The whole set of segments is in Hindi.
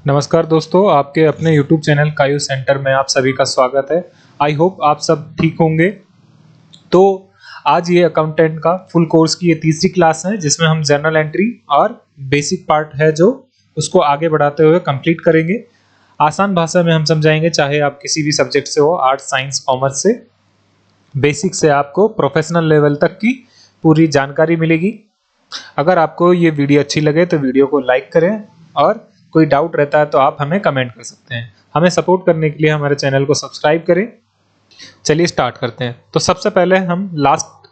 नमस्कार दोस्तों, आपके अपने YouTube चैनल कायू सेंटर में आप सभी का स्वागत है। आई होप आप सब ठीक होंगे। तो आज ये अकाउंटेंट का फुल कोर्स की ये तीसरी क्लास है जिसमें हम जर्नल एंट्री और बेसिक पार्ट है जो उसको आगे बढ़ाते हुए कंप्लीट करेंगे। आसान भाषा में हम समझाएंगे, चाहे आप किसी भी सब्जेक्ट से हो, आर्ट्स, साइंस, कॉमर्स से। बेसिक से आपको प्रोफेशनल लेवल तक की पूरी जानकारी मिलेगी। अगर आपको ये वीडियो अच्छी लगे तो वीडियो को लाइक करें और कोई डाउट रहता है तो आप हमें कमेंट कर सकते हैं। हमें सपोर्ट करने के लिए हमारे चैनल को सब्सक्राइब करें। चलिए स्टार्ट करते हैं। तो सबसे पहले हम लास्ट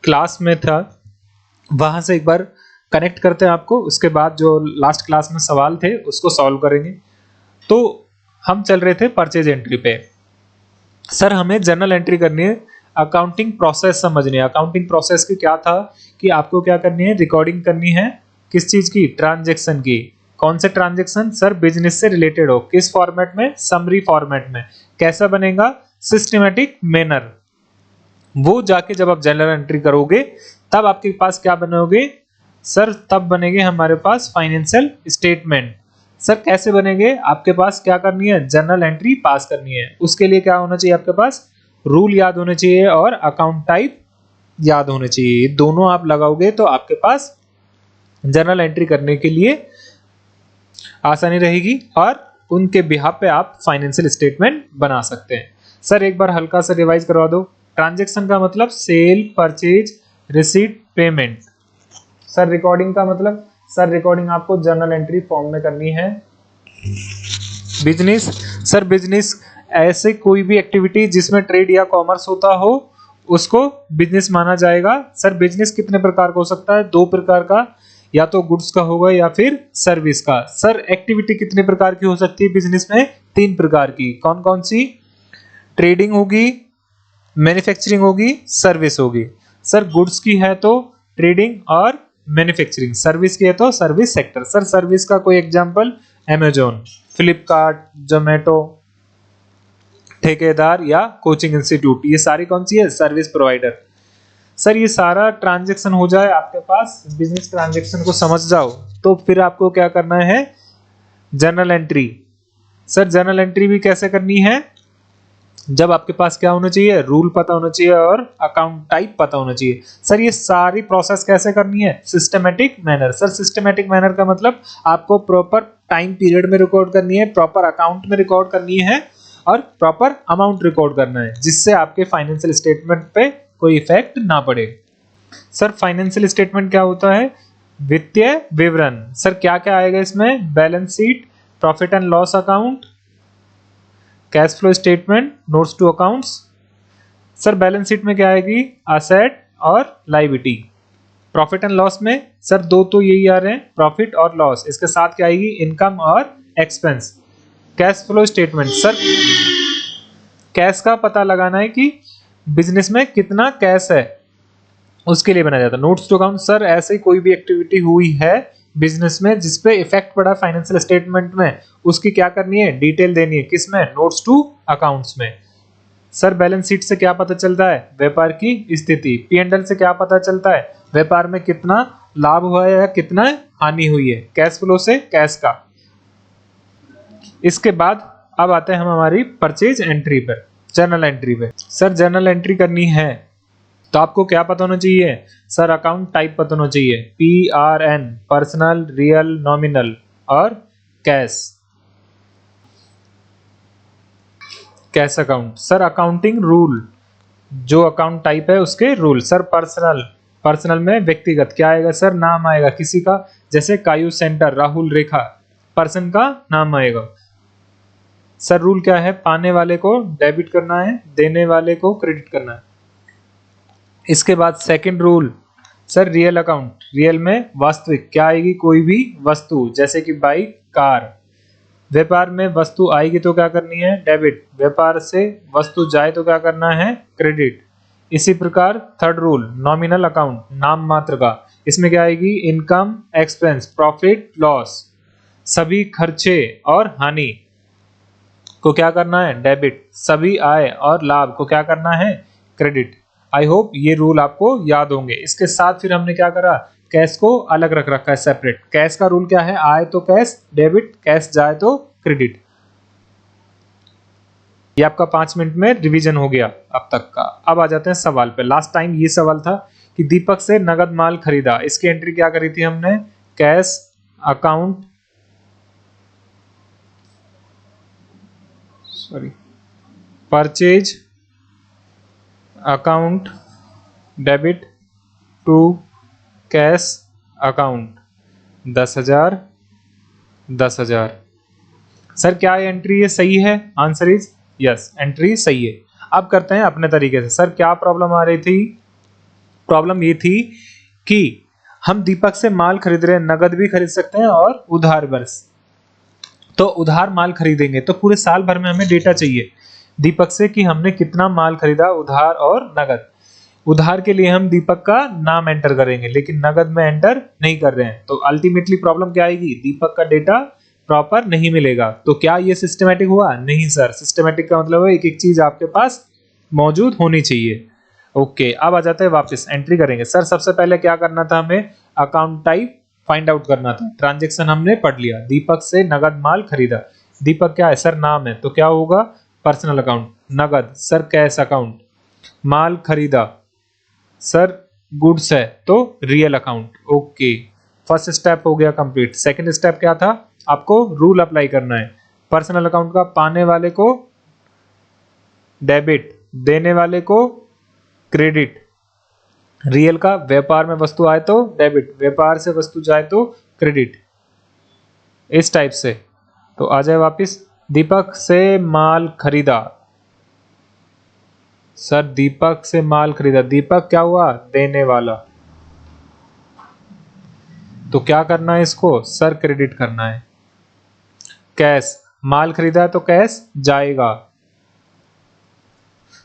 क्लास में था वहां से एक बार कनेक्ट करते हैं आपको, उसके बाद जो लास्ट क्लास में सवाल थे उसको सॉल्व करेंगे। तो हम चल रहे थे परचेज एंट्री पे। सर हमें जर्नल एंट्री करनी है, अकाउंटिंग प्रोसेस समझनी है। अकाउंटिंग प्रोसेस की क्या था कि आपको क्या करनी है, रिकॉर्डिंग करनी है किस चीज की, ट्रांजैक्शन की। कौन से ट्रांजैक्शन? सर बिजनेस से रिलेटेड हो। किस फॉर्मेट में? समरी फॉर्मेट में। कैसा बनेगा? Systematic manner. वो जाके जब आप जर्नल एंट्री करोगे तब आपके पास क्या बनोगे? सर तब बनेंगे हमारे पास फाइनेंशियल स्टेटमेंट। सर कैसे बनेंगे? आपके पास क्या करनी है, जर्नल एंट्री पास करनी है। उसके लिए क्या होना चाहिए आपके पास? रूल याद होने चाहिए और अकाउंट टाइप याद होने चाहिए। दोनों आप लगाओगे तो आपके पास जर्नल एंट्री करने के लिए आसानी रहेगी और उनके बिहाफ पे आप फाइनेंशियल स्टेटमेंट बना सकते हैं। सर एक बार हल्का सा रिवाइज करवा दो। ट्रांजैक्शन का मतलब sale, purchase, receipt, payment. Sir recording का मतलब? सर रिकॉर्डिंग आपको जर्नल एंट्री फॉर्म में करनी है। बिजनेस, सर बिजनेस ऐसे कोई भी एक्टिविटी जिसमें ट्रेड या कॉमर्स होता हो उसको बिजनेस माना जाएगा। सर बिजनेस कितने प्रकार का हो सकता है? दो प्रकार का, या तो गुड्स का होगा या फिर सर्विस का। सर एक्टिविटी कितने प्रकार की हो सकती है बिजनेस में? तीन प्रकार की। कौन कौन सी? ट्रेडिंग होगी, मैन्युफैक्चरिंग होगी, सर्विस होगी। सर गुड्स की है तो ट्रेडिंग और मैन्युफैक्चरिंग, सर्विस की है तो सर्विस सेक्टर। सर सर्विस का कोई एग्जांपल? अमेजोन, फ्लिपकार्ट, जोमेटो, ठेकेदार या कोचिंग इंस्टीट्यूट। ये सारी कौन सी है? Service provider. सर ये सारा ट्रांजैक्शन हो जाए आपके पास, बिजनेस ट्रांजैक्शन को समझ जाओ तो फिर आपको क्या करना है? Journal entry. Sir journal entry भी कैसे करनी है? जब आपके पास क्या होना चाहिए? रूल पता होना चाहिए और अकाउंट टाइप पता होना चाहिए। सर ये सारी प्रोसेस कैसे करनी है? Systematic manner. Sir systematic manner का मतलब आपको प्रॉपर टाइम पीरियड में रिकॉर्ड करनी है, प्रॉपर अकाउंट में रिकॉर्ड करनी है और प्रॉपर अमाउंट रिकॉर्ड करना है, जिससे आपके फाइनेंशियल स्टेटमेंट पे कोई इफेक्ट ना पड़े। सर फाइनेंशियल स्टेटमेंट क्या होता है? वित्तीय विवरण। सर क्या क्या आएगा इसमें? Balance sheet, profit and loss account, cash flow statement, notes to accounts. Sir balance sheet में क्या आएगी? असेट और लायबिलिटी। प्रॉफिट एंड लॉस में सर दो तो यही आ रहे हैं, प्रॉफिट और लॉस। इसके साथ क्या आएगी? इनकम और expense. Cash flow statement, sir cash का पता लगाना है कि बिजनेस में कितना कैश है, उसके लिए बनाया जाता है। नोट्स टू अकाउंट, सर ऐसे कोई भी एक्टिविटी हुई है बिजनेस में जिसपे इफेक्ट पड़ा फाइनेंशियल स्टेटमेंट में, उसकी क्या करनी है? डिटेल देनी है। किसमें? नोट्स टू अकाउंट्स में। सर बैलेंस शीट से क्या पता चलता है? व्यापार की स्थिति। P&L से क्या पता चलता है? व्यापार में कितना लाभ हुआ है या कितना हानि हुई है। कैश फ्लो से कैश का। इसके बाद अब आते हैं हम हमारी परचेज एंट्री पर, जर्नल एंट्री पे। सर जर्नल एंट्री करनी है तो आपको क्या पता होना चाहिए? सर अकाउंट टाइप पता होना चाहिए। PRN, पर्सनल, रियल, नॉमिनल और cash. Cash account. Sir accounting rule, जो अकाउंट टाइप है उसके रूल। सर पर्सनल, पर्सनल में व्यक्तिगत क्या आएगा? सर नाम आएगा किसी का, जैसे कायू सेंटर, राहुल रेखा, पर्सन का नाम आएगा। सर रूल क्या है? पाने वाले को डेबिट करना है, देने वाले को क्रेडिट करना है। इसके बाद second rule, sir real account. Real में वास्तविक क्या आएगी? कोई भी वस्तु, जैसे कि बाइक, कार। व्यापार में वस्तु आएगी तो क्या करनी है? डेबिट। व्यापार से वस्तु जाए तो क्या करना है? क्रेडिट। इसी प्रकार थर्ड रूल, नॉमिनल अकाउंट, नाम मात्र का। इसमें क्या आएगी? Income, expense, profit, loss. सभी खर्चे और हानि को क्या करना है? डेबिट। सभी आय और लाभ को क्या करना है? क्रेडिट। आई होप ये रूल आपको याद होंगे। इसके साथ फिर हमने क्या करा? कैश को अलग रख रखा है सेपरेट। कैश का रूल क्या है, आए तो कैश डेबिट, कैश जाए तो क्रेडिट। ये आपका 5 मिनट में रिवीजन हो गया अब तक का। अब आ जाते हैं सवाल पे। लास्ट टाइम ये सवाल था कि दीपक से नगद माल खरीदा, इसकी एंट्री क्या करी थी हमने, cash account purchase account debit to cash account 10,000 10,000। Sir क्या ये एंट्री ये सही है, आंसर इज यस, एंट्री सही है। अब करते हैं अपने तरीके से। सर क्या प्रॉब्लम आ रही थी, प्रॉब्लम ये थी कि हम दीपक से माल खरीद रहे हैं, नगद भी खरीद सकते हैं और उधार बर्स। तो उधार माल खरीदेंगे तो पूरे साल भर में हमें डेटा चाहिए दीपक से कि हमने कितना माल खरीदा उधार और नगद। उधार के लिए हम दीपक का नाम एंटर करेंगे लेकिन नगद में एंटर नहीं कर रहे हैं, तो अल्टीमेटली प्रॉब्लम क्या आएगी, दीपक का डेटा प्रॉपर नहीं मिलेगा। तो क्या ये सिस्टमैटिक हुआ, नहीं सर। सिस्टमैटिक का मतलब है एक एक चीज आपके पास मौजूद होनी चाहिए। ओके, अब आ जाते हैं वापस एंट्री करेंगे। सर सबसे पहले क्या करना था, हमें अकाउंट टाइप फाइंड आउट करना था। ट्रांजेक्शन हमने पढ़ लिया, दीपक से नगद माल खरीदा। दीपक क्या है सर, नाम है, तो क्या होगा पर्सनल अकाउंट। नगद सर कैश अकाउंट। माल खरीदा सर गुड्स है तो real account. Okay, first step हो गया कंप्लीट। सेकंड स्टेप क्या था, आपको रूल अप्लाई करना है। पर्सनल अकाउंट का पाने वाले को डेबिट, देने वाले को क्रेडिट। रियल का व्यापार में वस्तु आए तो डेबिट, व्यापार से वस्तु जाए तो क्रेडिट। इस टाइप से। तो आ जाए वापिस, दीपक से माल खरीदा। सर दीपक से माल खरीदा, दीपक क्या हुआ, देने वाला, तो क्या करना है इसको, सर क्रेडिट करना है। कैश, माल खरीदा है तो कैश जाएगा,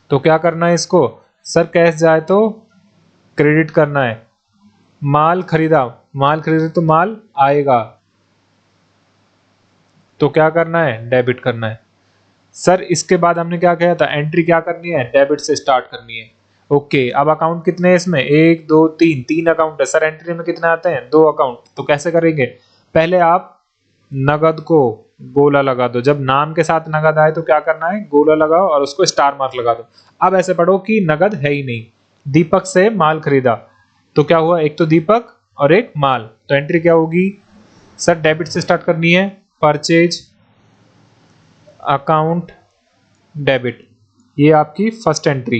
तो क्या करना है इसको, सर कैश जाए तो क्रेडिट करना है। माल खरीदा, माल खरीदे तो माल आएगा, तो क्या करना है, डेबिट करना है। सर इसके बाद हमने क्या कहा था, एंट्री क्या करनी है, डेबिट से स्टार्ट करनी है। ओके, अब अकाउंट कितने हैं इसमें, 1 2 3, 3 अकाउंट है। सर एंट्री में कितने आते हैं, 2 अकाउंट। तो कैसे करेंगे, पहले आप नगद को गोला लगा दो। जब नाम के साथ नगद आए तो क्या करना है, गोला लगाओ और उसको स्टार मार्क लगा दो। अब ऐसे पढ़ो कि नगद है ही नहीं, दीपक से माल खरीदा, तो क्या हुआ, एक तो दीपक और एक माल। तो एंट्री क्या होगी, सर डेबिट से स्टार्ट करनी है, परचेज अकाउंट डेबिट, ये आपकी फर्स्ट एंट्री।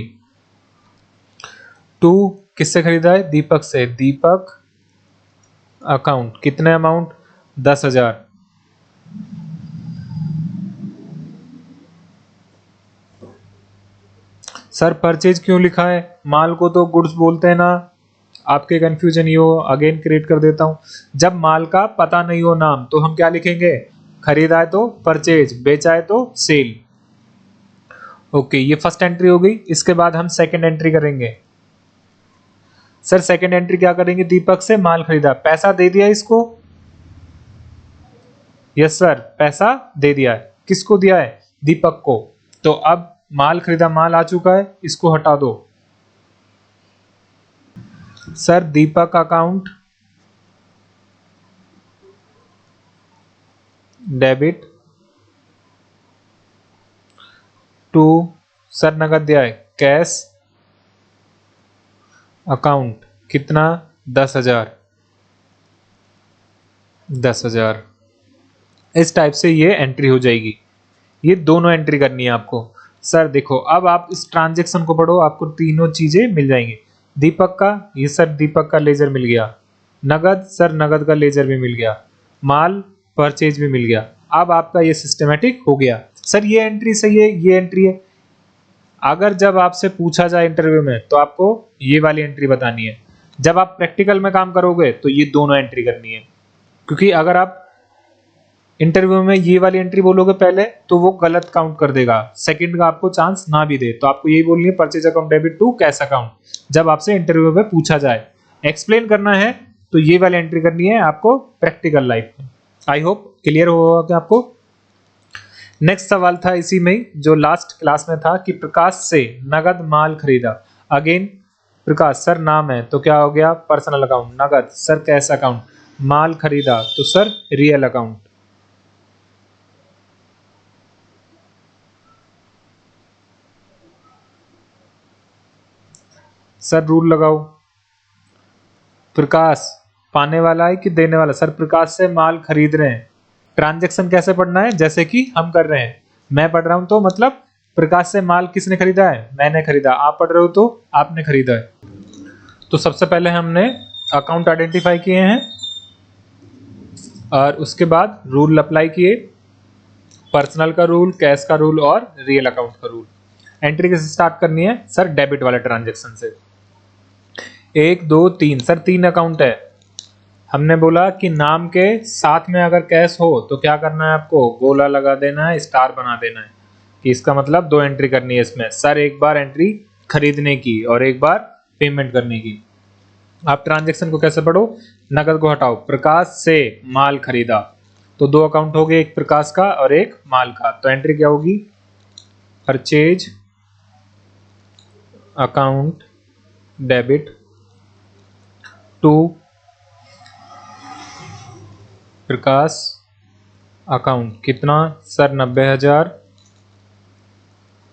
2 किससे खरीदा है, दीपक से, दीपक अकाउंट, कितने अमाउंट, 10,000। सर परचेज क्यों लिखा है, माल को तो गुड्स बोलते हैं ना, आपके कंफ्यूजन ये हो, अगेन क्रिएट कर देता हूं। जब माल का पता नहीं हो नाम तो हम क्या लिखेंगे, खरीदा है तो परचेज, बेचा है तो सेल। ओके, ये फर्स्ट एंट्री हो गई। इसके बाद हम सेकंड एंट्री करेंगे। सर सेकंड एंट्री क्या करेंगे, दीपक से माल खरीदा, पैसा दे दिया इसको, यस सर पैसा दे दिया है। किसको दिया है, दीपक को। तो अब माल खरीदा, माल आ चुका है, इसको हटा दो। Sir Deepak account debit to, sir नगद दिया है, कैश अकाउंट, कितना, 10,000 10,000। इस टाइप से ये एंट्री हो जाएगी। ये दोनों एंट्री करनी है आपको। सर देखो, अब आप इस ट्रांजेक्शन को पढ़ो, आपको तीनों चीजें मिल जाएंगी। दीपक का, ये सर दीपक का लेजर मिल गया। नगद, सर नगद का लेजर भी मिल गया। माल परचेज भी मिल गया। अब आपका ये सिस्टमेटिक हो गया। सर ये एंट्री सही है, ये एंट्री है। अगर जब आपसे पूछा जाए इंटरव्यू में तो आपको ये वाली एंट्री बतानी है। जब आप प्रैक्टिकल में काम करोगे तो ये दोनों एंट्री करनी है, क्योंकि अगर आप इंटरव्यू में ये वाली एंट्री बोलोगे पहले तो वो गलत काउंट कर देगा, सेकंड का आपको चांस ना भी दे। तो आपको यही बोलनी है, purchase account debit to cash account. जब आपसे इंटरव्यू में पूछा जाए, एक्सप्लेन करना है तो ये वाली एंट्री करनी है आपको प्रैक्टिकल लाइफ में। आई होप क्लियर होगा कि आपको। नेक्स्ट सवाल था इसी में जो लास्ट क्लास में था कि प्रकाश से नगद माल खरीदा। अगेन प्रकाश सर नाम है तो क्या हो गया, पर्सनल अकाउंट। नगद सर कैश अकाउंट। माल खरीदा तो sir real account. Sir rule लगाओ। प्रकाश पाने वाला है कि देने वाला, सर प्रकाश से माल खरीद रहे हैं। ट्रांजैक्शन कैसे पढ़ना है, जैसे कि हम कर रहे हैं, मैं पढ़ रहा हूं तो मतलब प्रकाश से माल किसने खरीदा है, मैंने खरीदा। आप पढ़ रहे हो तो आपने खरीदा है। तो सबसे पहले हमने अकाउंट आइडेंटिफाई किए हैं और उसके बाद रूल अप्लाई किए, पर्सनल का रूल, कैश का रूल और रियल अकाउंट का रूल। एंट्री कैसे स्टार्ट करनी है, सर डेबिट वाले ट्रांजेक्शन से। 1 2 3, सर 3 अकाउंट है। हमने बोला कि नाम के साथ में अगर कैश हो तो क्या करना है, आपको गोला लगा देना है, स्टार बना देना है कि इसका मतलब 2 एंट्री करनी है इसमें। सर एक बार एंट्री खरीदने की और एक बार पेमेंट करने की। आप ट्रांजैक्शन को कैसे पढ़ो, नकद को हटाओ, प्रकाश से माल खरीदा तो 2 अकाउंट हो गए, एक प्रकाश का और एक माल का। तो एंट्री क्या होगी, purchase account debit to Prakash account. कितना सर 90,000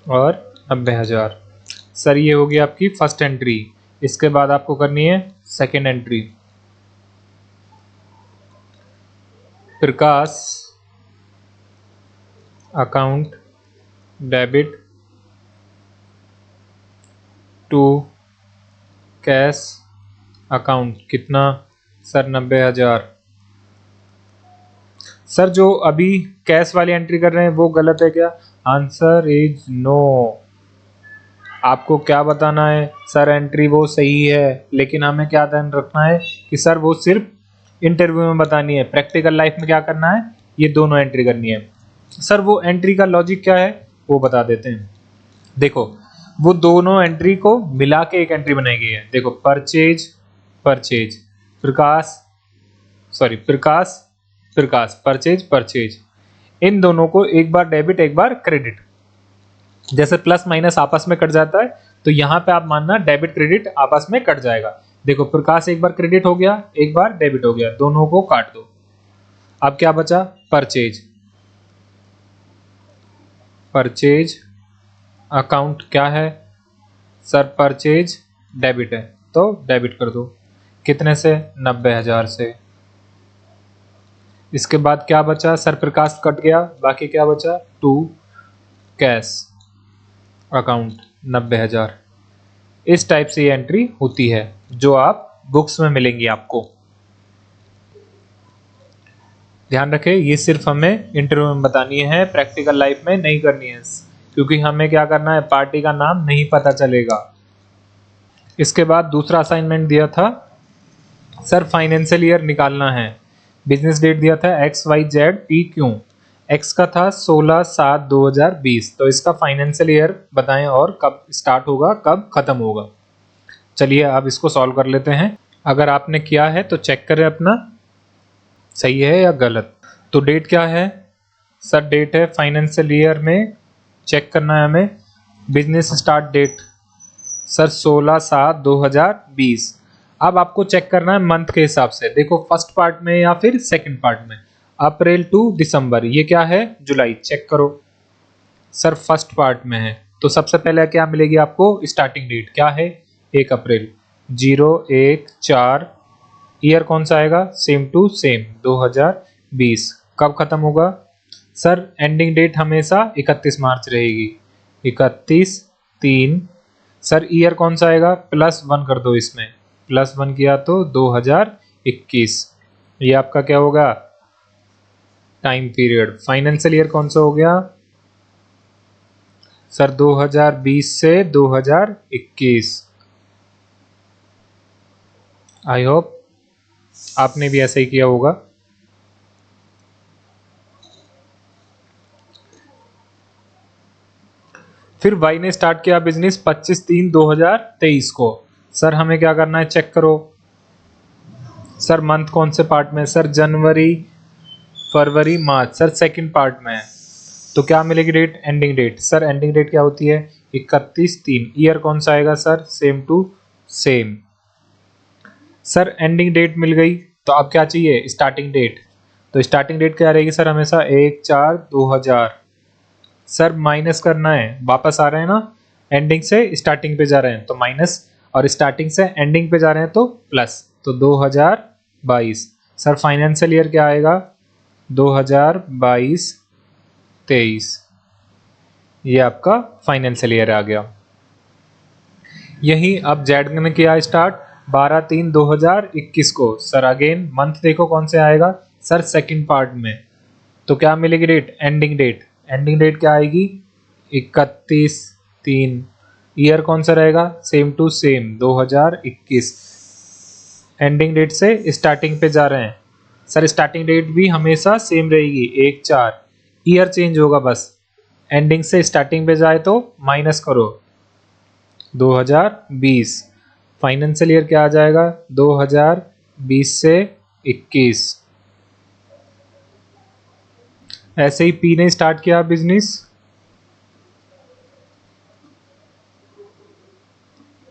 और 90,000। सर ये होगी आपकी फर्स्ट एंट्री। इसके बाद आपको करनी है second entry, Prakash account debit to cash account. कितना सर 90,000। सर जो अभी कैश वाली एंट्री कर रहे हैं वो गलत है क्या, आंसर इज नो। आपको क्या बताना है, सर एंट्री वो सही है, लेकिन हमें क्या ध्यान रखना है कि सर वो सिर्फ इंटरव्यू में बतानी है, प्रैक्टिकल लाइफ में क्या करना है, ये दोनों एंट्री करनी है। सर वो एंट्री का लॉजिक क्या है वो बता देते हैं। देखो वो दोनों एंट्री को मिला के एक एंट्री बनाई गई है। देखो परचेज परचेज प्रकाश, sorry Prakash Prakash, purchase purchase, इन दोनों को एक बार डेबिट एक बार क्रेडिट। जैसे प्लस माइनस आपस में कट जाता है तो यहां पे आप मानना डेबिट क्रेडिट आपस में कट जाएगा। देखो प्रकाश एक बार क्रेडिट हो गया एक बार डेबिट हो गया, दोनों को काट दो। अब क्या बचा, परचेज। परचेज अकाउंट क्या है, सर परचेज डेबिट है तो डेबिट कर दो। कितने से, 90,000 से। इसके बाद क्या बचा, सर प्रकाश कट गया, बाकी क्या बचा, टू कैश अकाउंट 90,000। इस टाइप से ये एंट्री होती है जो आप बुक्स में मिलेंगी आपको। ध्यान रखें ये सिर्फ हमें इंटरव्यू में बतानी है, प्रैक्टिकल लाइफ में नहीं करनी है, क्योंकि हमें क्या करना है, पार्टी का नाम नहीं पता चलेगा। इसके बाद दूसरा असाइनमेंट दिया था, सर फाइनेंशियल ईयर निकालना है। बिजनेस डेट दिया था XYZPQ, एक्स का था 16/7/2020, तो इसका फाइनेंशियल ईयर बताएं और कब स्टार्ट होगा कब खत्म होगा। चलिए अब इसको सॉल्व कर लेते हैं। अगर आपने किया है तो चेक करें अपना सही है या गलत। तो डेट क्या है, सर डेट है फाइनेंशियल ईयर में चेक करना है हमें। Business start date sir 16/7/2020। अब आपको चेक करना है मंथ के हिसाब से। देखो फर्स्ट पार्ट में या फिर सेकंड पार्ट में, अप्रैल टू दिसंबर, ये क्या है जुलाई, चेक करो। सर फर्स्ट पार्ट में है तो सबसे पहले क्या मिलेगी आपको, स्टार्टिंग डेट क्या है 1 अप्रैल, 0/1/4। ईयर कौन सा आएगा, सेम टू सेम 2020। कब खत्म होगा, सर एंडिंग डेट हमेशा 31 मार्च रहेगी, 31/3। सर ईयर कौन सा आएगा, +1 कर दो, इसमें +1 किया तो 2021। ये आपका क्या होगा, टाइम पीरियड। फाइनेंशियल ईयर कौन सा हो गया, सर 2020 से 2021। आई होप आपने भी ऐसा ही किया होगा। फिर वाई ने स्टार्ट किया बिजनेस 25/3/2023 को। सर हमें क्या करना है, चेक करो। सर मंथ कौन से पार्ट में, सर जनवरी फरवरी मार्च, सर सेकंड पार्ट में है। तो क्या मिलेगी date, ending date. Sir ending date क्या होती है, 31/3। ईयर कौन सा आएगा, sir same to same. Sir ending date मिल गई, तो अब क्या चाहिए? Starting date. तो स्टार्टिंग डेट क्या रहेगी सर? हमेशा 1/4/2000। सर माइनस करना है, वापस आ रहे हैं ना, एंडिंग से स्टार्टिंग पे जा रहे हैं तो माइनस, और स्टार्टिंग से एंडिंग पे जा रहे हैं तो प्लस, तो 2022। सर फाइनेंशियल ईयर क्या आएगा? 2022-23, ये आपका फाइनेंशियल ईयर आ गया। यही अब जेड ने किया स्टार्ट 12/3/2021 को। सर अगेन मंथ देखो कौन से आएगा? सर सेकंड पार्ट में। तो क्या मिलेगी date? Ending date. Ending date क्या आएगी? 31/3। ईयर कौन सा रहेगा? Same to same 2021। Ending date से स्टार्टिंग पे जा रहे हैं। सर स्टार्टिंग डेट भी हमेशा सेम रहेगी 1/4। ईयर चेंज होगा बस, एंडिंग से स्टार्टिंग पे जाए तो माइनस करो 2020। फाइनेंशियल ईयर क्या आ जाएगा? 2020 से 21। ऐसे ही पी ने स्टार्ट किया बिजनेस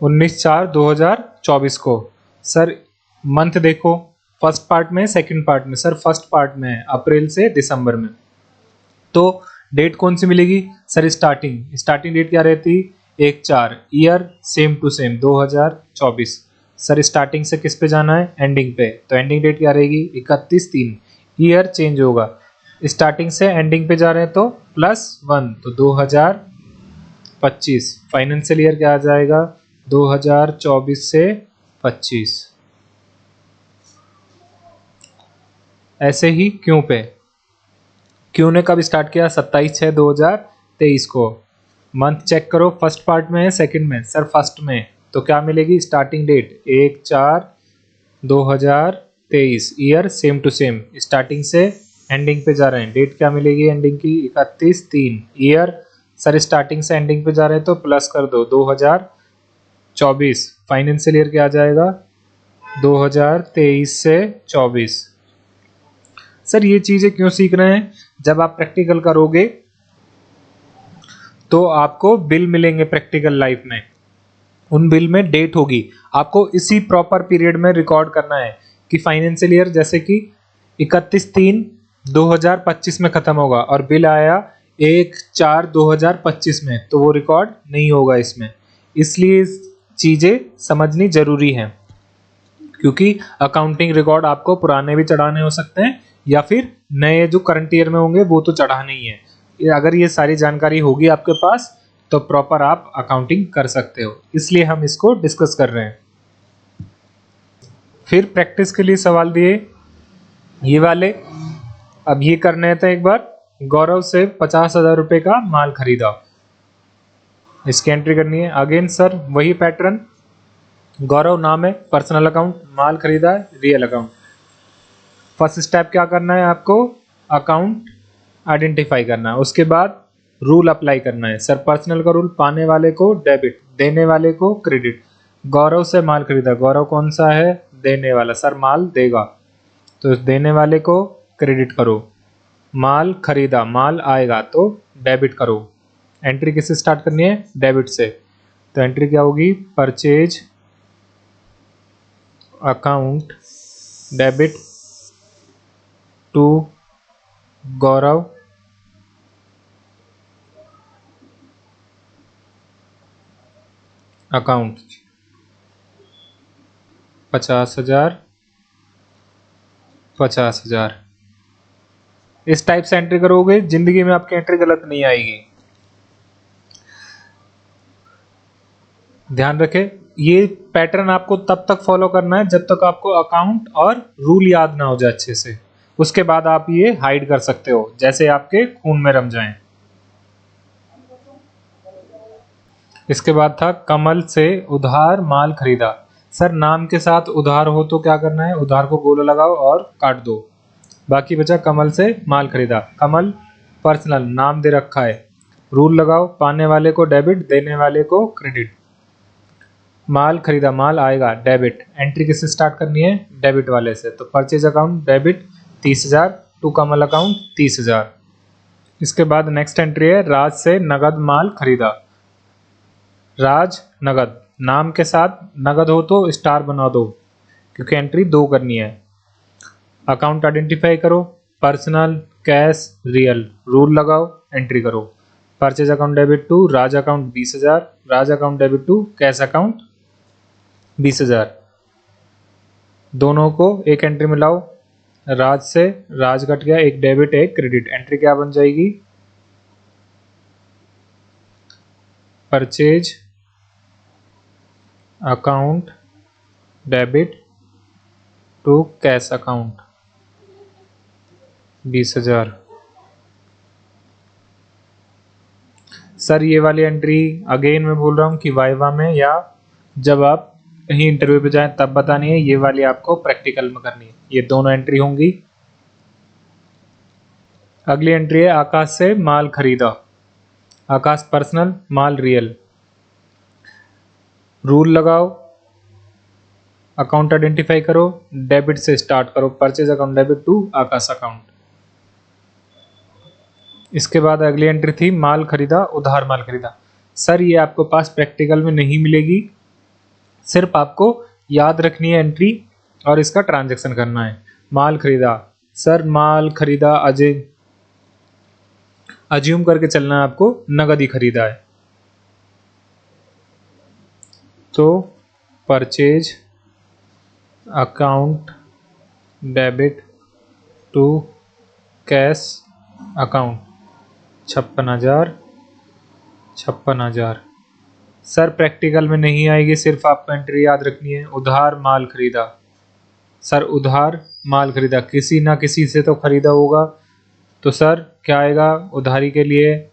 19/4/2024 को। सर मंथ देखो, फर्स्ट पार्ट में सेकंड पार्ट में? सर फर्स्ट पार्ट में है, अप्रैल से दिसंबर में। तो डेट कौन सी मिलेगी? Sir starting. स्टार्टिंग डेट क्या रहती? 1/4। Year same to same 2024। Sir starting से किस पे जाना है? एंडिंग पे। तो एंडिंग डेट क्या रहेगी? 31/3। ईयर चेंज होगा, स्टार्टिंग से एंडिंग पे जा रहे हैं तो +1, तो 2025। फाइनेंशियल ईयर क्या आ जाएगा? 2024 से 25। ऐसे ही क्यों पे? क्यों ने कब स्टार्ट किया? 27/6/2023 को। मंथ चेक करो, फर्स्ट पार्ट में है सेकंड में? सर फर्स्ट में। तो क्या मिलेगी? Starting date 1/4/2023। Year same to same, starting से एंडिंग पे जा रहे हैं। डेट क्या मिलेगी एंडिंग की? 31/3। ईयर सर स्टार्टिंग से एंडिंग पे जा रहे हैं तो प्लस कर दो 2024। फाइनेंशियल ईयर क्या आ जाएगा? 2023 से 24। सर ये चीजें क्यों सीख रहे हैं? जब आप प्रैक्टिकल करोगे तो आपको बिल मिलेंगे प्रैक्टिकल लाइफ में, उन बिल में डेट होगी, आपको इसी प्रॉपर पीरियड में रिकॉर्ड करना है कि फाइनेंशियल ईयर जैसे कि 31/3/2025 में खत्म होगा और बिल आया 1/4/2025 में, तो वो रिकॉर्ड नहीं होगा इसमें। इसलिए चीजें समझनी जरूरी है, क्योंकि अकाउंटिंग रिकॉर्ड आपको पुराने भी चढ़ाने हो सकते हैं या फिर नए जो करंट ईयर में होंगे वो तो चढ़ाने ही है। अगर ये सारी जानकारी होगी आपके पास तो प्रॉपर आप अकाउंटिंग कर सकते हो, इसलिए हम इसको डिस्कस कर रहे हैं। फिर प्रैक्टिस के लिए सवाल दिए ये वाले, अब ये करने हैं तो एक बार। गौरव से 50,000 रुपए का माल खरीदा, इसकी एंट्री करनी है। अगेन सर वही पैटर्न, गौरव नाम है, पर्सनल अकाउंट, माल खरीदा है रियल अकाउंट। फर्स्ट स्टेप क्या करना है आपको? अकाउंट आइडेंटिफाई करना है, उसके बाद रूल अप्लाई करना है। सर पर्सनल का रूल, पाने वाले को डेबिट, देने वाले को क्रेडिट। गौरव से माल खरीदा, गौरव कौन सा है? देने वाला, सर माल देगा तो देने वाले को क्रेडिट करो। माल खरीदा, माल आएगा तो डेबिट करो। एंट्री किससे स्टार्ट करनी है? डेबिट से। तो एंट्री क्या होगी? Purchase account debit to Gaurav account 50,000 50,000। इस टाइप से एंट्री करोगे, जिंदगी में आपकी एंट्री गलत नहीं आएगी। ध्यान रखें, ये पैटर्न आपको तब तक फॉलो करना है जब तक आपको अकाउंट और रूल याद ना हो जाए अच्छे से। उसके बाद आप ये हाइड कर सकते हो, जैसे आपके खून में रम जाएं। इसके बाद था कमल से उधार माल खरीदा। सर नाम के साथ उधार हो तो क्या करना है? उधार को गोला लगाओ और काट दो। बाकी बचा कमल से माल खरीदा। कमल पर्सनल नाम दे रखा है, रूल लगाओ, पाने वाले को डेबिट, देने वाले को क्रेडिट। माल खरीदा, माल आएगा डेबिट। एंट्री किससे स्टार्ट करनी है? डेबिट वाले से। तो purchase account debit 30,000 to Kamal account 30,000। इसके बाद नेक्स्ट एंट्री है राज से नगद माल खरीदा। राज नगद, नाम के साथ नगद हो तो स्टार बना दो, क्योंकि एंट्री 2 करनी है। अकाउंट आइडेंटिफाई करो, पर्सनल, कैश, रियल, रूल लगाओ, एंट्री करो। Purchase account debit to Raj account 20,000, Raj account debit to cash account 20,000। दोनों को एक एंट्री में लाओ। राज से राज कट गया, एक डेबिट एक क्रेडिट। एंट्री क्या बन जाएगी? Purchase account debit to cash account 20,000। Sir ये वाली एंट्री अगेन मैं बोल रहा हूँ कि वाइवा में या जब आप कहीं इंटरव्यू पे जाएं तब बतानी है, ये वाली आपको प्रैक्टिकल में करनी है। ये दोनों एंट्री होंगी। अगली एंट्री है आकाश से माल खरीदा। आकाश पर्सनल, माल रियल। रूल लगाओ, अकाउंट आइडेंटिफाई करो, डेबिट से स्टार्ट करो। Purchase account debit to Akash account. इसके बाद अगली एंट्री थी माल खरीदा, उधार माल खरीदा। सर ये आपको पास प्रैक्टिकल में नहीं मिलेगी, सिर्फ आपको याद रखनी है एंट्री और इसका ट्रांजैक्शन करना है। माल खरीदा, सर माल खरीदा अजय, अज्यूम करके चलना है आपको, नगद ही खरीदा है। तो purchase account debit to cash account 56,000। Sir practical में नहीं आएगी, सिर्फ आपको एंट्री याद रखनी है। उधार माल खरीदा, सर उधार माल खरीदा, किसी ना किसी से तो खरीदा होगा, तो सर क्या आएगा? उधारी के लिए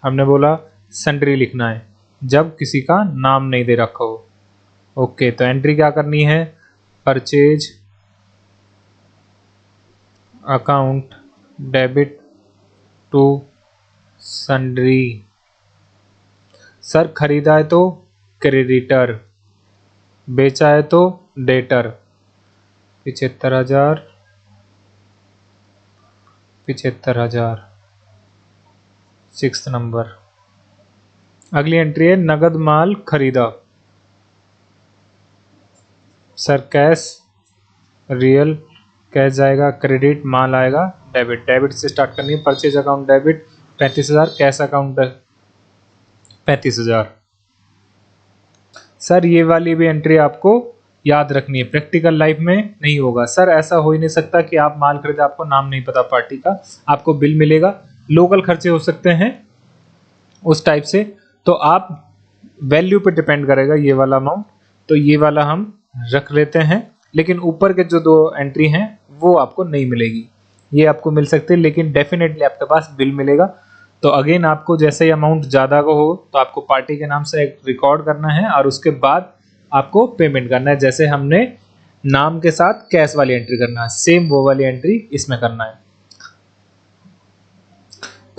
हमने बोला सन्ड्री लिखना है, जब किसी का नाम नहीं दे रखा हो। ओके, तो एंट्री क्या करनी है? Purchase account debit to sundry. Sir खरीदा है तो क्रेडिटर, बेचा है तो डेटर। 75,000, 75,000, 6th number. अगली एंट्री है नगद माल खरीदा। सर कैश रियल, कैश जाएगा, क्रेडिट माल आएगा, डेबिट। डेबिट से स्टार्ट करनी है। Purchase account debit 35,000, cash account 35,000। Sir ये वाली भी एंट्री आपको याद रखनी है, प्रैक्टिकल लाइफ में नहीं होगा। सर ऐसा हो ही नहीं सकता कि आप माल खरीदे, आपको नाम नहीं पता पार्टी का, आपको बिल मिलेगा, लोकल खर्चे हो सकते हैं उस टाइप से, तो आप वैल्यू पे डिपेंड करेगा ये वाला अमाउंट, तो ये वाला हम रख लेते हैं। लेकिन ऊपर के जो 2 एंट्री हैं वो आपको नहीं मिलेगी, ये आपको मिल सकते हैं, लेकिन डेफिनेटली आपके पास बिल मिलेगा। तो अगेन आपको जैसे ही अमाउंट ज़्यादा का हो तो आपको पार्टी के नाम से एक रिकॉर्ड करना है और उसके बाद आपको पेमेंट करना है। जैसे हमने नाम के साथ कैश वाली एंट्री करना है, सेम वो वाली एंट्री इसमें करना है।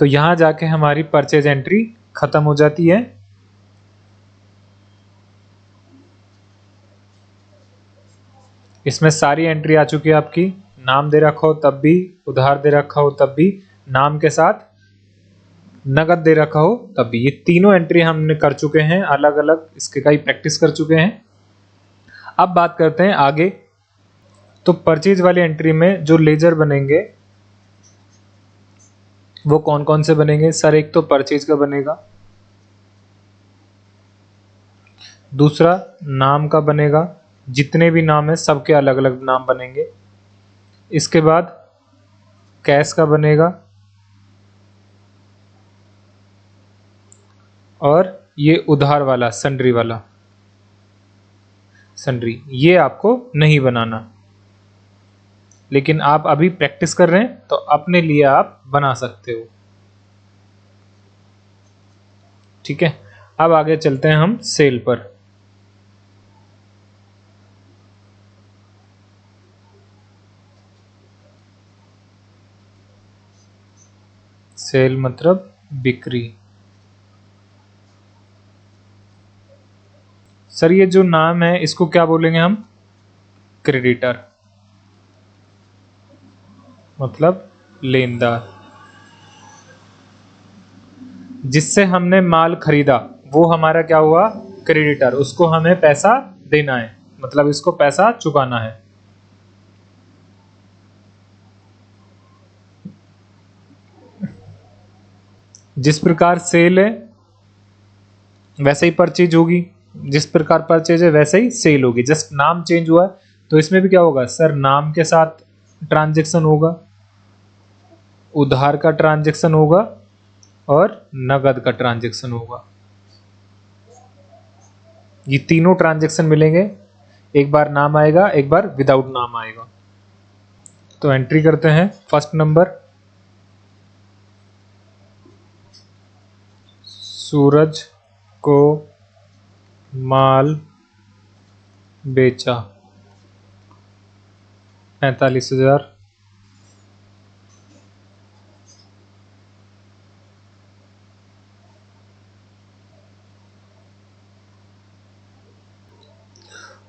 तो यहाँ जाके हमारी परचेज एंट्री खत्म हो जाती है। इसमें सारी एंट्री आ चुकी है आपकी, नाम दे रखा हो तब भी, उधार दे रखा हो तब भी, नाम के साथ नगद दे रखा हो तब भी। ये तीनों एंट्री हमने कर चुके हैं, अलग अलग इसके कई प्रैक्टिस कर चुके हैं। अब बात करते हैं आगे। तो परचेज वाली एंट्री में जो लेजर बनेंगे वो कौन कौन से बनेंगे? सर एक तो परचेज का बनेगा, दूसरा नाम का बनेगा, जितने भी नाम है सबके अलग अलग नाम बनेंगे। इसके बाद कैश का बनेगा, और ये उधार वाला सन्ड्री वाला, सन्ड्री ये आपको नहीं बनाना, लेकिन आप अभी प्रैक्टिस कर रहे हैं तो अपने लिए आप बना सकते हो। ठीक है, अब आगे चलते हैं हम सेल पर। सेल मतलब बिक्री। सर ये जो नाम है इसको क्या बोलेंगे हम? क्रेडिटर, मतलब लेनदार। जिससे हमने माल खरीदा वो हमारा क्या हुआ? क्रेडिटर, उसको हमें पैसा देना है, मतलब इसको पैसा चुकाना है। जिस प्रकार सेल है वैसे ही परचेज होगी, जिस प्रकार परचेज है वैसे ही सेल होगी, जस्ट नाम चेंज हुआ है। तो इसमें भी क्या होगा सर, नाम के साथ ट्रांजैक्शन होगा, उधार का ट्रांजैक्शन होगा और नगद का ट्रांजैक्शन होगा। ये तीनों ट्रांजैक्शन मिलेंगे, एक बार नाम आएगा, एक बार विदाउट नाम आएगा। तो एंट्री करते हैं फर्स्ट नंबर, सूरज को माल बेचा 45,000।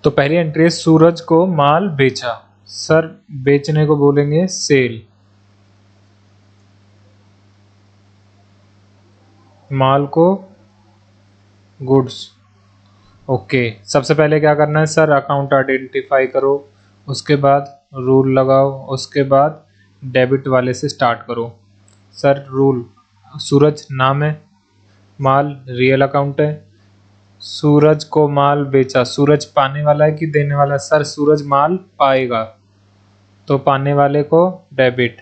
तो पहली एंट्री है सूरज को माल बेचा, सर बेचने को बोलेंगे सेल, माल को गुड्स। ओके, सबसे पहले क्या करना है सर, अकाउंट आइडेंटिफाई करो, उसके बाद रूल लगाओ, उसके बाद डेबिट वाले से स्टार्ट करो। सर रूल, सूरज नाम है, माल रियल अकाउंट है, सूरज को माल बेचा, सूरज पाने वाला है कि देने वाला है, सर सूरज माल पाएगा तो पाने वाले को डेबिट,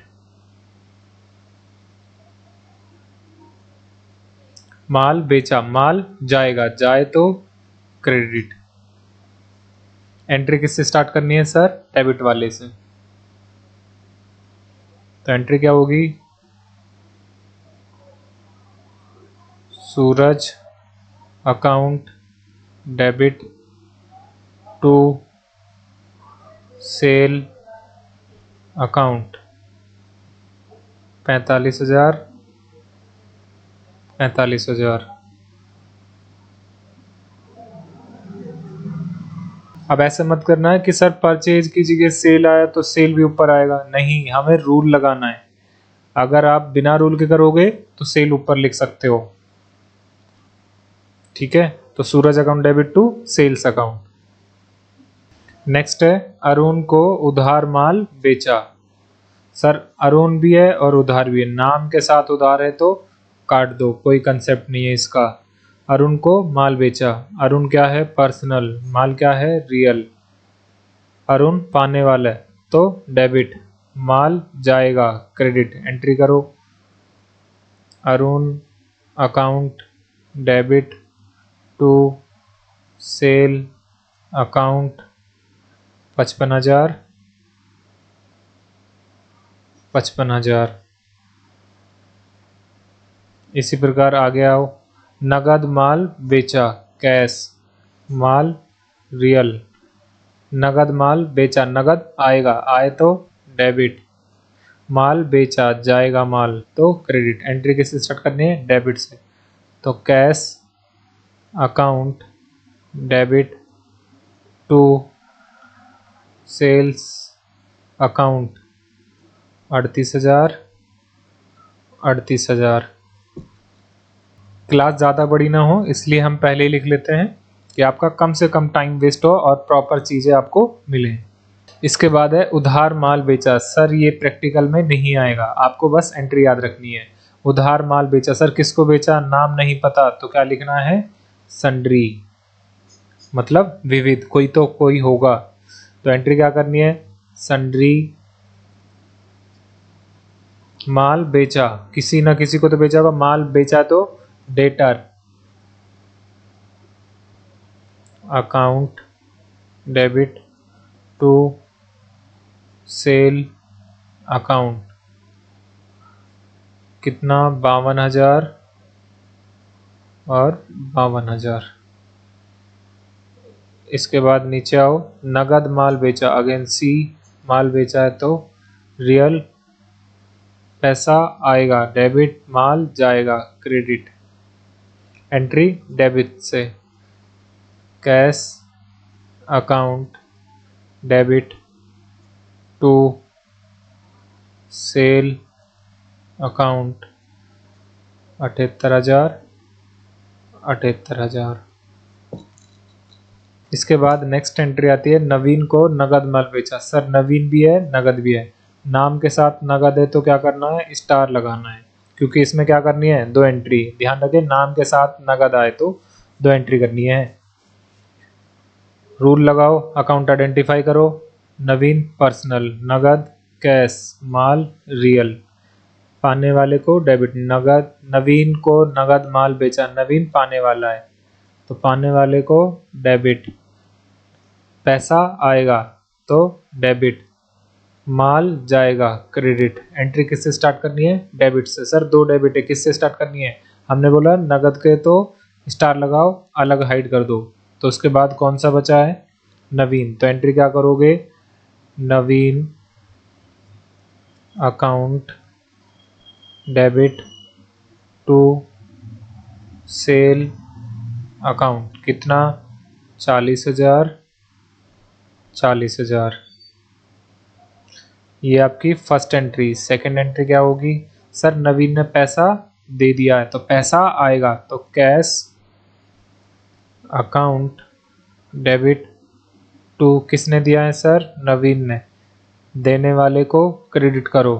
माल बेचा, माल जाएगा, जाए तो क्रेडिट। एंट्री किससे स्टार्ट करनी है सर, डेबिट वाले से। तो एंट्री क्या होगी, Suraj account debit to sale account 45,000 45,000। अब ऐसे मत करना है कि सर परचेज की जगह सेल आया तो सेल भी ऊपर आएगा, नहीं, हमें रूल लगाना है। अगर आप बिना रूल के करोगे तो सेल ऊपर लिख सकते हो, ठीक है। तो Suraj account debit to sales account. Next है अरुण को उधार माल बेचा, सर अरुण भी है और उधार भी है, नाम के साथ उधार है तो काट दो, कोई कंसेप्ट नहीं है इसका। अरुण को माल बेचा, अरुण क्या है, पर्सनल, माल क्या है, रियल, अरुण पाने वाला है तो डेबिट, माल जाएगा क्रेडिट। एंट्री करो, Arun account debit to sale account 55,000 55,000। इसी प्रकार आगे आओ, नगद माल बेचा, कैश, माल रियल, नगद माल बेचा, नगद आएगा, आए तो डेबिट, माल बेचा जाएगा माल तो क्रेडिट। एंट्री किससे स्टार्ट करनी है, डेबिट से। तो cash account debit to sales account 38,000 38,000। Class ज़्यादा बड़ी ना हो इसलिए हम पहले ही लिख लेते हैं कि आपका कम से कम टाइम वेस्ट हो और प्रॉपर चीज़ें आपको मिलें। इसके बाद है उधार माल बेचा, सर ये प्रैक्टिकल में नहीं आएगा, आपको बस एंट्री याद रखनी है। उधार माल बेचा, सर किसको बेचा, नाम नहीं पता तो क्या लिखना है, सन्ड्री, मतलब विविध, कोई तो कोई होगा। तो एंट्री क्या करनी है, सन्ड्री माल बेचा, किसी ना किसी को तो बेचा होगा, माल बेचा तो debtor account debit to sale account, कितना, 52,000 और 52,000। इसके बाद नीचे आओ, नगद माल बेचा, अगेन सी, माल बेचा है तो रियल, पैसा आएगा, डेबिट, माल जाएगा क्रेडिट। एंट्री डेबिट से, cash account debit to sale account 78,000 78,000। इसके बाद नेक्स्ट एंट्री आती है, नवीन को नगद माल बेचा। सर नवीन भी है, नगद भी है, नाम के साथ नगद है तो क्या करना है, स्टार लगाना है, क्योंकि इसमें क्या करनी है, दो एंट्री। ध्यान रखें, नाम के साथ नगद आए तो दो एंट्री करनी है। रूल लगाओ, अकाउंट आइडेंटिफाई करो। नवीन पर्सनल, नगद कैश, माल रियल। पाने वाले को डेबिट, नगद, नवीन को नगद माल बेचा, नवीन पाने वाला है तो पाने वाले को डेबिट। पैसा आएगा तो डेबिट, माल जाएगा क्रेडिट। एंट्री किससे स्टार्ट करनी है, डेबिट से। सर दो डेबिट है, किससे स्टार्ट करनी है, हमने बोला नगद के तो स्टार लगाओ, अलग हाइड कर दो। तो उसके बाद कौन सा बचा है, नवीन। तो एंट्री क्या करोगे, Naveen account debit to sale account, कितना, 40,000, 40,000। ये आपकी फर्स्ट एंट्री। सेकंड एंट्री क्या होगी, सर नवीन ने पैसा दे दिया है तो पैसा आएगा तो कैश अकाउंट डेबिट टू, किसने दिया है सर, नवीन ने, देने वाले को क्रेडिट करो,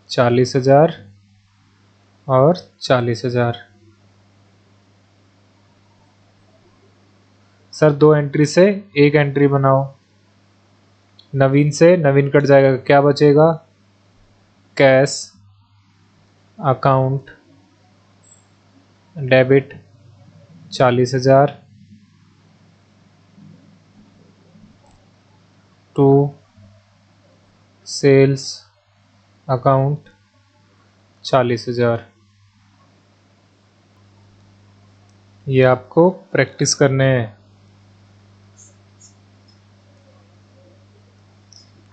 40,000 और 40,000। सर दो एंट्री से एक एंट्री बनाओ, नवीन से नवीन कट जाएगा, क्या बचेगा, cash account debit 40,000 to sales account 40,000। ये आपको प्रैक्टिस करने हैं।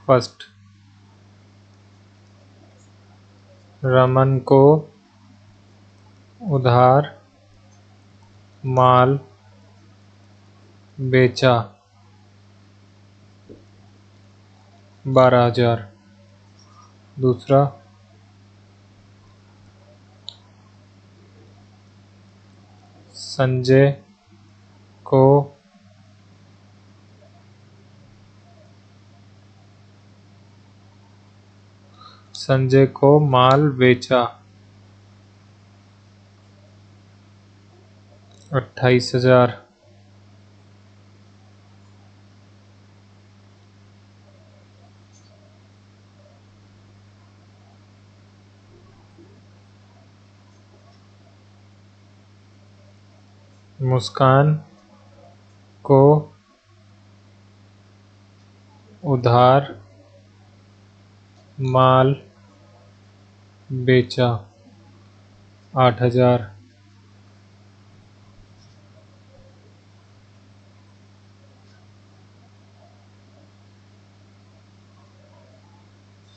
फर्स्ट, रमन को उधार माल बेचा 12,000। दूसरा, संजय को माल बेचा 28,000। मुस्कान को उधार माल बेचा 8,000।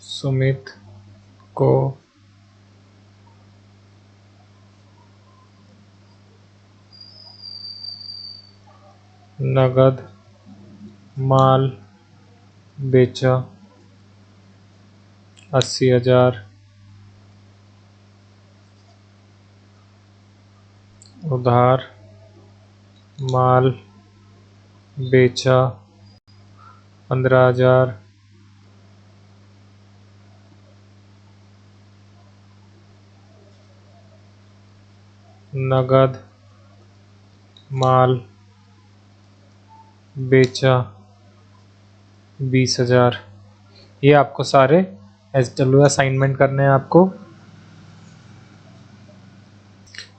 सुमित को नगद माल बेचा 80,000। उधार माल बेचा 15,000। नगद माल बेचा 20,000। ये आपको सारे SW असाइनमेंट करने हैं, आपको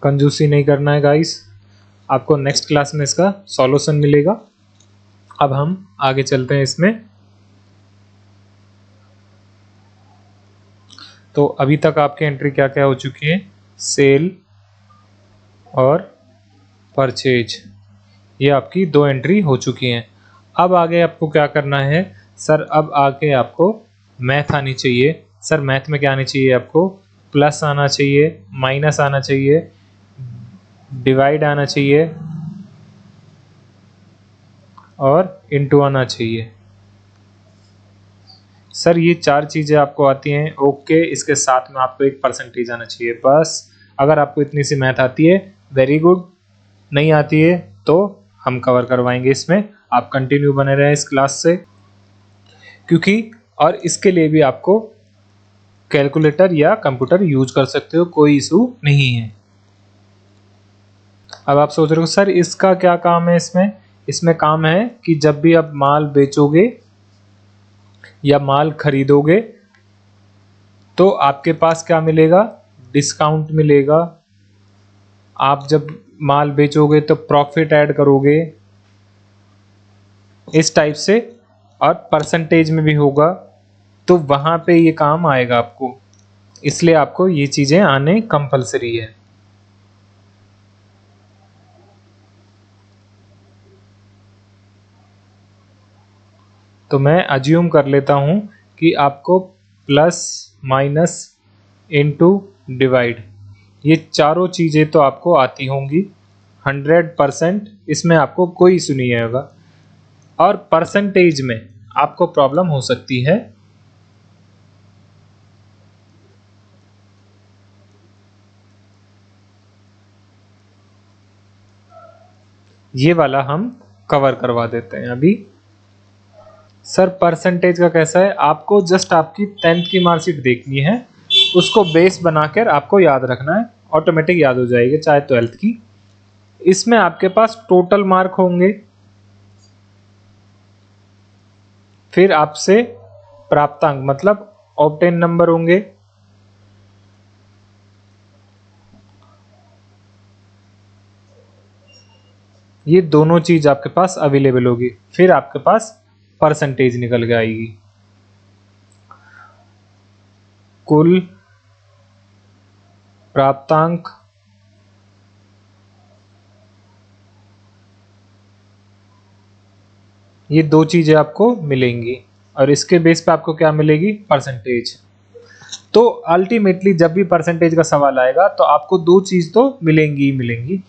कंजूसी नहीं करना है गाइस। आपको नेक्स्ट क्लास में इसका सॉल्यूशन मिलेगा। अब हम आगे चलते हैं इसमें। तो अभी तक आपकी एंट्री क्या क्या हो चुकी है, सेल और परचेज, ये आपकी दो एंट्री हो चुकी हैं। अब आगे आपको क्या करना है, सर अब आगे आपको मैथ आनी चाहिए। सर मैथ में क्या आनी चाहिए आपको, प्लस आना चाहिए, माइनस आना चाहिए, डिवाइड आना चाहिए और इनटू आना चाहिए। सर ये चार चीज़ें आपको आती हैं, ओके। इसके साथ में आपको एक परसेंटेज आना चाहिए बस। अगर आपको इतनी सी मैथ आती है वेरी गुड, नहीं आती है तो हम कवर करवाएंगे इसमें। आप कंटिन्यू बने रहें इस क्लास से, क्योंकि और इसके लिए भी आपको कैलकुलेटर या कंप्यूटर यूज कर सकते हो, कोई इशू नहीं है। अब आप सोच रहे हो सर इसका क्या काम है? इसमें काम है कि जब भी आप माल बेचोगे या माल खरीदोगे तो आपके पास क्या मिलेगा? डिस्काउंट मिलेगा। आप जब माल बेचोगे तो प्रॉफिट ऐड करोगे, इस टाइप से, और परसेंटेज में भी होगा, तो वहां पे ये काम आएगा आपको। इसलिए आपको ये चीजें आने कंपलसरी है। तो मैं अज्यूम कर लेता हूं कि आपको प्लस, माइनस, इनटू, डिवाइड, ये चारों चीजें तो आपको आती होंगी 100%, इसमें आपको कोई इशू नहीं आएगा। और परसेंटेज में आपको प्रॉब्लम हो सकती है। ये वाला हम कवर करवा देते हैं अभी। सर परसेंटेज का कैसा है? आपको जस्ट आपकी 10th की मार्कशीट देखनी है, उसको बेस बनाकर आपको याद रखना है, ऑटोमेटिक याद हो जाएगी, चाहे 12th की। इसमें आपके पास टोटल मार्क होंगे, फिर आपसे प्राप्तांक मतलब ऑब्टेन नंबर होंगे, ये दोनों चीज आपके पास अवेलेबल होगी, फिर आपके पास परसेंटेज निकल के आएगी। कुल प्राप्तांक, ये दो चीजें आपको मिलेंगी, और इसके बेस पे आपको क्या मिलेगी? परसेंटेज। तो अल्टीमेटली जब भी परसेंटेज का सवाल आएगा तो आपको दो चीज तो मिलेंगी ही मिलेंगी,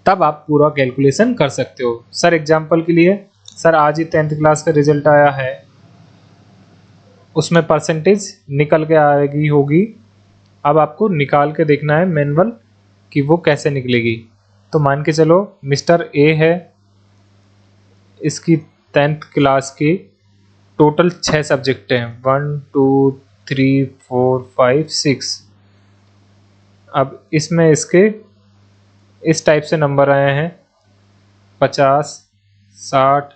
तब आप पूरा कैलकुलेशन कर सकते हो। सर एग्जांपल के लिए, सर आज ही 10th क्लास का रिजल्ट आया है, उसमें परसेंटेज निकल के आएगी होगी। अब आपको निकाल के देखना है मैनुअल कि वो कैसे निकलेगी। तो मान के चलो मिस्टर ए है, इसकी 10th क्लास की टोटल 6 सब्जेक्ट हैं, 1 2 3 4 5 6। अब इसमें इसके इस टाइप से नंबर आए हैं 50, 60,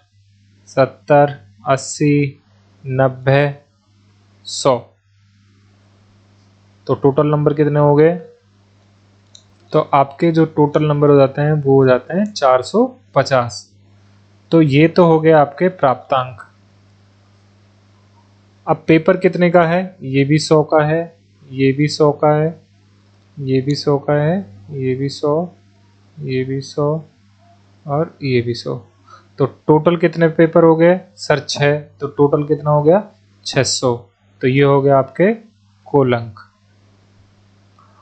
70, 80, 90, 100। तो टोटल नंबर कितने हो गए? तो आपके जो टोटल नंबर हो जाते हैं वो हो जाते हैं 450। तो ये तो हो गया आपके प्राप्तांक। अब पेपर कितने का है? ये भी 100 का है, ये भी 100 का है, ये भी 100 का है, ये भी 100, ये भी 100, और ये भी 100। तो टोटल कितने पेपर हो गए? सर 6। तो टोटल कितना हो गया? 600। तो ये हो गया आपके कुल अंक।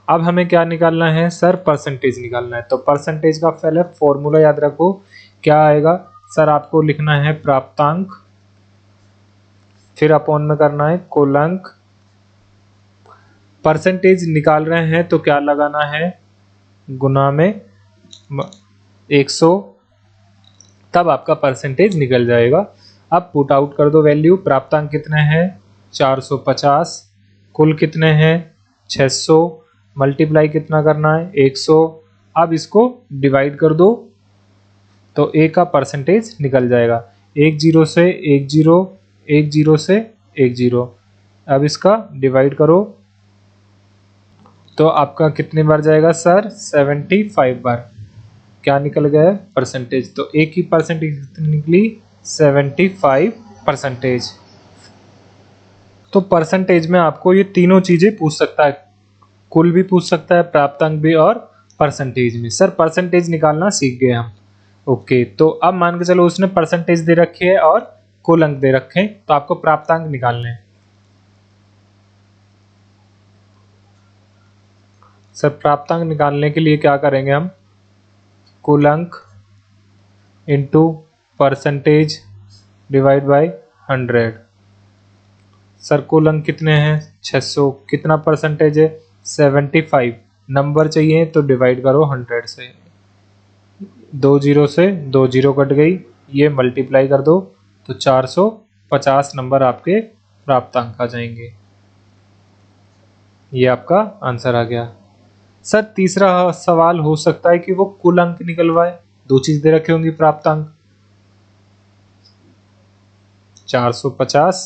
अब हमें क्या निकालना है? सर परसेंटेज निकालना है। तो परसेंटेज का पहले फॉर्मूला याद रखो, क्या आएगा? सर आपको लिखना है प्राप्तांक, फिर अपॉन में करना है कुल अंक। परसेंटेज निकाल रहे हैं तो क्या लगाना है? गुना में 100, तब आपका परसेंटेज निकल जाएगा। अब पुट आउट कर दो वैल्यू। प्राप्तांक कितने हैं? 450। कुल कितने हैं? 600। मल्टीप्लाई कितना करना है? 100। अब इसको डिवाइड कर दो तो ए का परसेंटेज निकल जाएगा। 10 से 10, 10 से 10। अब इसका डिवाइड करो तो आपका कितने बार जाएगा? सर 75 बार। क्या निकल गया? परसेंटेज। तो ए की परसेंटेज कितनी निकली? 75%। तो परसेंटेज में आपको ये तीनों चीजें पूछ सकता है, कुल भी पूछ सकता है, प्राप्तांक भी, और परसेंटेज में। सर परसेंटेज निकालना सीख गए हम। ओके, तो अब मान के चलो उसने परसेंटेज दे रखी है और कुल अंक दे रखे हैं, तो आपको प्राप्तांक निकालने हैं। सर प्राप्तांक निकालने के लिए क्या करेंगे हम? कुल अंक into percentage divide by 100। Sir कुल अंक कितने हैं? 600। कितना परसेंटेज है? 75। नंबर चाहिए तो डिवाइड करो 100 से। 2 जीरो से 2 जीरो कट गई, ये मल्टीप्लाई कर दो तो 450 नंबर आपके प्राप्तांक आ जाएंगे। ये आपका आंसर आ गया। सर तीसरा सवाल हो सकता है कि वो कुल अंक निकलवाए, दो चीज दे रखी होंगी प्राप्तांक, 450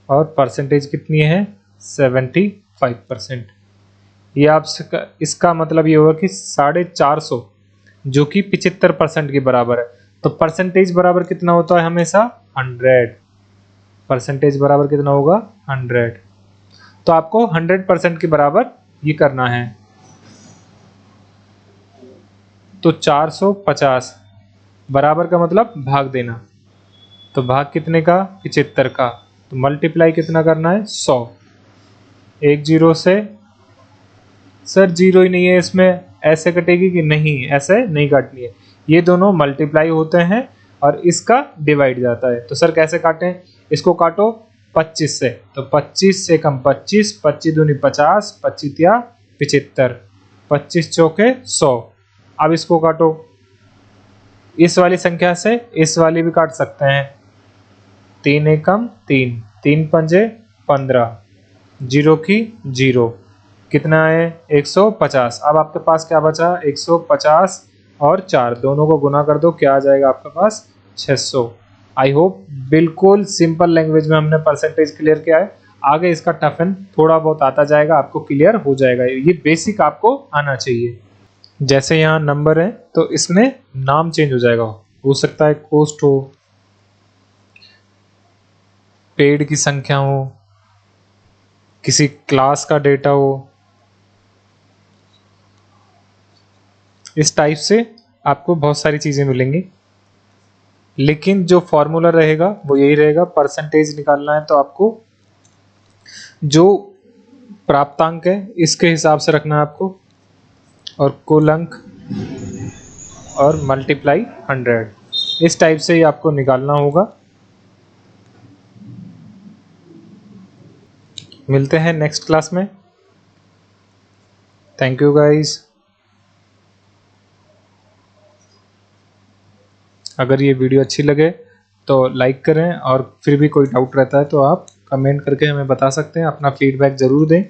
और परसेंटेज कितनी है 75%। ये आपसे इसका मतलब ये होगा कि 450 जो कि 75% के बराबर है, तो परसेंटेज बराबर कितना होता है हमेशा 100, परसेंटेज बराबर कितना होगा 100, तो आपको 100% के बराबर ये करना है। तो 450 बराबर का मतलब भाग देना, तो भाग कितने का 75 का, तो मल्टीप्लाई कितना करना है 100। एक जीरो से सर जीरो ही नहीं है इसमें, ऐसे कटेगी कि नहीं, ऐसे नहीं काटनी है, ये दोनों मल्टीप्लाई होते हैं और इसका डिवाइड जाता है। तो सर कैसे काटें, इसको काटो 25 से, तो 25 से कम 25, 25 दूनी 50, 25 या 75, 25 चौके 100। अब इसको काटो, इस वाली संख्या से इस वाली भी काट सकते हैं, 3 एकम 3, 3 पंजे 15, जीरो की जीरो, कितना है 150। अब आपके पास क्या बचा 150 और 4 दोनों को गुना कर दो, क्या आ जाएगा आपके पास 600। आई होप बिल्कुल सिंपल लैंग्वेज में हमने परसेंटेज क्लियर किया है, आगे इसका टफन थोड़ा बहुत आता जाएगा, आपको क्लियर हो जाएगा, ये बेसिक आपको आना चाहिए। जैसे यहाँ नंबर है तो इसमें नाम चेंज हो जाएगा, हो सकता है कोस्ट हो, पेड़ की संख्या हो, किसी क्लास का डेटा हो, इस टाइप से आपको बहुत सारी चीजें मिलेंगी, लेकिन जो फॉर्मूला रहेगा वो यही रहेगा। परसेंटेज निकालना है तो आपको जो प्राप्तांक है इसके हिसाब से रखना है आपको, और कुल अंक और मल्टीप्लाई 100, इस टाइप से ही आपको निकालना होगा। मिलते हैं नेक्स्ट क्लास में। Thank you guys. अगर ये वीडियो अच्छी लगे तो लाइक करें, और फिर भी कोई डाउट रहता है तो आप कमेंट करके हमें बता सकते हैं, अपना फीडबैक ज़रूर दें।